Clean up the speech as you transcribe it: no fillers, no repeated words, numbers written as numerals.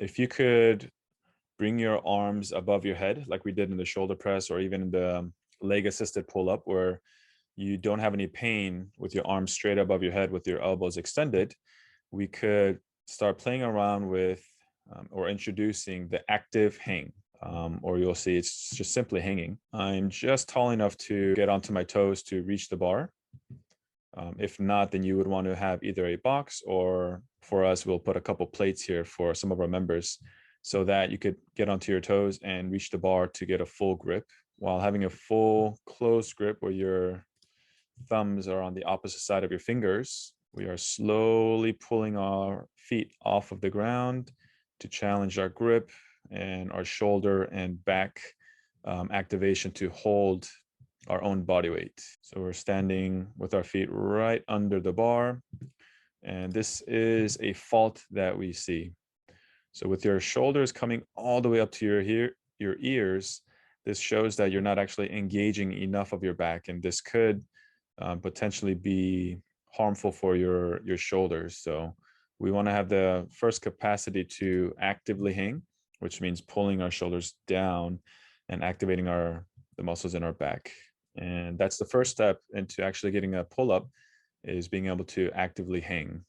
If you could bring your arms above your head, like we did in the shoulder press or even in the leg assisted pull up, where you don't have any pain with your arms straight above your head with your elbows extended, we could start playing around with or introducing the active hang. Or you'll see it's just simply hanging. I'm just tall enough to get onto my toes to reach the bar. If not, then you would want to have either a box, or for us, we'll put a couple plates here for some of our members so that you could get onto your toes and reach the bar to get a full grip while having a full closed grip where your thumbs are on the opposite side of your fingers. We are slowly pulling our feet off of the ground to challenge our grip and our shoulder and back activation to hold our own body weight. So we're standing with our feet right under the bar. And this is a fault that we see. So with your shoulders coming all the way up to your ears, this shows that you're not actually engaging enough of your back. And this could potentially be harmful for your shoulders. So we want to have the first capacity to actively hang, which means pulling our shoulders down and activating the muscles in our back. And that's the first step into actually getting a pull up, is being able to actively hang.